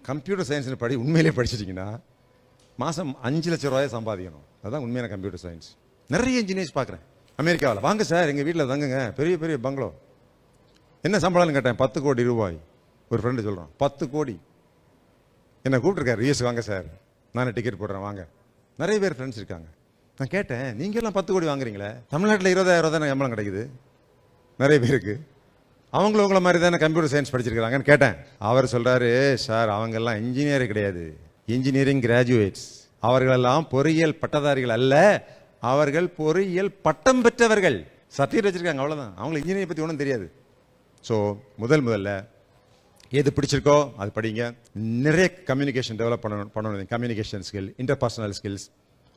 Computer science உண்மையிலே படிச்சிட்டிங்கன்னா மாதம் 5 லட்சம் ரூபாயை சம்பாதிக்கணும். அதுதான் உண்மையான கம்ப்யூட்டர் சயின்ஸ். நிறைய இன்ஜினியர்ஸ் பார்க்குறேன் அமெரிக்காவில். வாங்க சார் எங்கள் வீட்டில் தங்குங்க, பெரிய பெரிய பங்களோ. என்ன சம்பளம்னு கேட்டேன். 10 கோடி ரூபாய். ஒரு ஃப்ரெண்டு சொல்கிறான் 10 கோடி. என்னை கூப்பிட்டுருக்காரு, யூஎஸ் வாங்க சார், நானே டிக்கெட் போடுறேன் வாங்க. நிறைய பேர் ஃப்ரெண்ட்ஸ் இருக்காங்க. நான் கேட்டேன், நீங்கள் எல்லாம் 10 கோடி வாங்குறீங்களே, தமிழ்நாட்டில் 20,000 தானே சம்பளம் கிடைக்குது நிறைய பேருக்கு, அவங்களும் உங்களை மாதிரி தானே கம்ப்யூட்டர் சயின்ஸ் படிச்சிருக்கிறாங்கன்னு கேட்டேன். அவர் சொல்கிறாரு, சார் அவங்கெல்லாம் இன்ஜினியர் கிடையாது, இன்ஜினியரிங் கிராஜுவேட்ஸ். அவர்களெல்லாம் பொறியியல் பட்டதாரிகள் அல்ல, அவர்கள் பொறியியல் பட்டம் பெற்றவர்கள், சர்டிஃபிகேட் வச்சிருக்காங்க, அவ்வளோதான். அவங்களுக்கு இன்ஜினியரிங் பற்றி ஒன்றும் தெரியாது. ஸோ முதல்ல எது பிடிச்சிருக்கோ அது படிங்க. நிறைய கம்யூனிகேஷன் டெவலப் பண்ணணும். கம்யூனிகேஷன் ஸ்கில், இன்டர்பர்சனல் ஸ்கில்ஸ்,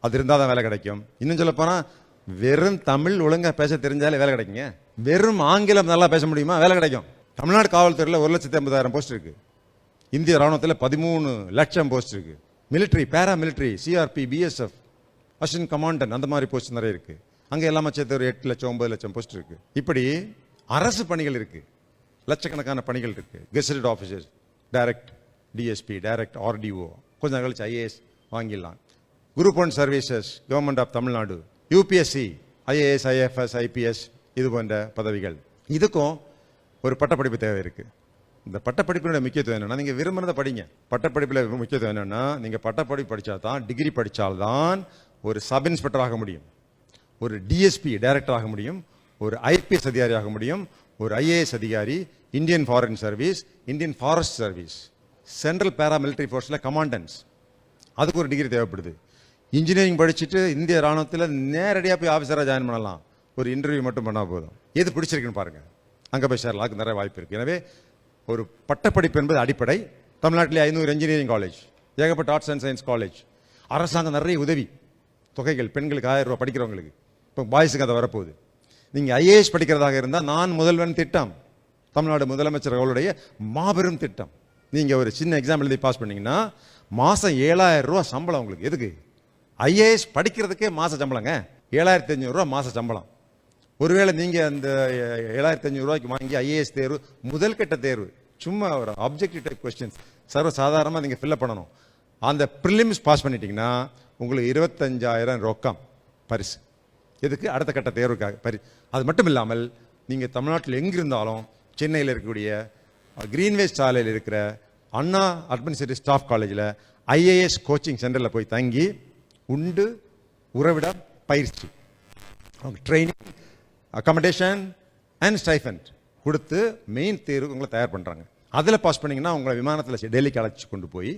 அது இருந்தால் தான் வேலை கிடைக்கும். இன்னும் சொல்ல போனால் வெறும் தமிழ் ஒழுங்காக பேச தெரிஞ்சாலே வேலை கிடைக்குங்க. வெறும் ஆங்கிலம் நல்லா பேச முடியுமா, வேலை கிடைக்கும். தமிழ்நாடு காவல்துறையில் 1,50,000 போஸ்ட் இருக்குது. இந்திய ராணுவத்தில் 13 லட்சம் போஸ்ட் இருக்குது. மிலிட்ரி, பேரா military, CRP, BSF, assistant commandant, அந்த மாதிரி போஸ்ட் நிறைய இருக்குது. அங்கே எல்லாமே சேர்த்து ஒரு 8 லட்சம் 9 லட்சம் போஸ்ட் இருக்குது. இப்படி அரசு பணிகள் இருக்குது, லட்சக்கணக்கான பணிகள் இருக்குது. Gazetted officers, direct DSP, direct RTO, கொஞ்சம் கழிச்சு ஐஏஎஸ் வாங்கிடலாம். Group 1 services, government of Tamil Nadu, UPSC, IAS, IFS, IPS, இது போன்ற பதவிகள். இதுக்கும் ஒரு பட்டப்படிப்பு தேவை இருக்குது. இந்த பட்டப்படிப்பினுடைய முக்கியத்துவம் என்னென்னா, நீங்கள் விரும்புகிறத படிங்க. பட்டப்படிப்பில் முக்கியத்துவம் என்னென்னா, நீங்கள் பட்டப்படிப்பு படித்தா தான், டிகிரி படித்தால்தான் ஒரு சப் இன்ஸ்பெக்டர் ஆக முடியும், ஒரு டிஎஸ்பி டைரக்டர் ஆக முடியும், ஒரு ஐபிஎஸ் அதிகாரி ஆக முடியும், ஒரு ஐஏஎஸ் அதிகாரி, Indian foreign service, Indian forest service, central paramilitary ஃபோர்ஸில் கமாண்டன்ஸ், அதுக்கு ஒரு டிகிரி தேவைப்படுது. இன்ஜினியரிங் படிச்சுட்டு இந்திய ராணுவத்தில் நேரடியாக போய் ஆஃபீஸராக ஜாயின் பண்ணலாம். ஒரு இன்டர்வியூ மட்டும் பண்ணால் போதும். எது பிடிச்சிருக்குன்னு பாருங்கள், அங்கே போய் சேரலாம். அதுக்கு நிறைய வாய்ப்பு இருக்குது. எனவே ஒரு பட்டப்படிப்பு என்பது அடிப்படை. தமிழ்நாட்டிலே 500 இன்ஜினியரிங் காலேஜ், ஏகப்பட்ட ஆர்ட்ஸ் அண்ட் சயின்ஸ் காலேஜ், அரசாங்கம் நிறைய உதவி தொகைகள், பெண்களுக்கு 1000 ரூபா படிக்கிறவங்களுக்கு. இப்போ பாய்ஸுக்கு அதை வரப்போகுது. நீங்கள் ஐஏஎஸ் படிக்கிறதாக இருந்தால் நான் முதல்வன் திட்டம், தமிழ்நாடு முதலமைச்சர் அவர்களுடைய மாபெரும் திட்டம். நீங்கள் ஒரு சின்ன எக்ஸாம் எழுதி பாஸ் பண்ணீங்கன்னா மாதம் 7,000 ரூபா சம்பளம் உங்களுக்கு. எதுக்கு? ஐஏஎஸ் படிக்கிறதுக்கே மாத சம்பளங்க 7,500 ரூபா மாத சம்பளம். ஒருவேளை நீங்கள் அந்த 7,500 ரூபாய்க்கு வாங்கி ஐஏஎஸ் தேர்வு, முதல் கட்ட தேர்வு, சும்மா ஒரு அப்ஜெக்டிவ் டைப் கொஸ்டின்ஸ் சர்வ சாதாரணமாக நீங்கள் ஃபில்அப் பண்ணணும். அந்த ப்ரிலிம்ஸ் பாஸ் பண்ணிட்டீங்கன்னா உங்களுக்கு 25,000 ரொக்கம் பரிசு. எதுக்கு? அடுத்த கட்ட தேர்வுக்காக அது மட்டும் இல்லாமல் நீங்கள் தமிழ்நாட்டில் எங்கிருந்தாலும் சென்னையில் இருக்கக்கூடிய கிரீன்வேஸ் சாலையில் இருக்கிற அண்ணா அட்மினிஸ்ட்ரேட்டிவ் ஸ்டாஃப் காலேஜில் ஐஏஎஸ் கோச்சிங் சென்டரில் போய் தங்கி உண்டு உறவிடம் பயிற்சி, ட்ரைனிங், அகாமடேஷன் அண்ட் ஸ்டைஃபண்ட் கொடுத்து மெயின் தேர்வு உங்களை தயார் பண்ணுறாங்க. அதில் பாஸ் பண்ணிங்கன்னா உங்களை விமானத்தில் டெல்லிக்கு அழைச்சி கொண்டு போய்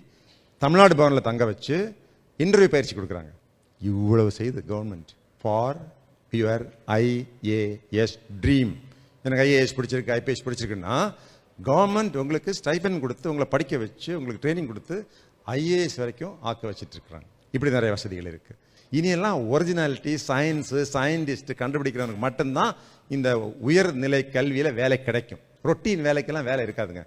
தமிழ்நாடு பவனில் தங்க வச்சு இன்டர்வியூ பயிற்சி கொடுக்குறாங்க. இவ்வளவு செய்து government for your IAS dream. எனக்கு ஐஏஎஸ் பிடிச்சிருக்கு, ஐபிஎஸ் பிடிச்சிருக்குன்னா கவர்மெண்ட் உங்களுக்கு ஸ்டைபன் கொடுத்து உங்களை படிக்க வச்சு உங்களுக்கு ட்ரைனிங் கொடுத்து ஐஏஎஸ் வரைக்கும் ஆக்க வச்சுட்டு இருக்கிறாங்க. இப்படி நிறைய வசதிகள் இருக்குது. இனியெல்லாம் ஒரிஜினாலிட்டி, சயின்ஸு, சயின்டிஸ்ட் கண்டுபிடிக்கிறவனுக்கு மட்டும்தான் இந்த உயர்நிலை கல்வியில் வேலை கிடைக்கும். ரொட்டீன் வேலைக்கெல்லாம் வேலை இருக்காதுங்க.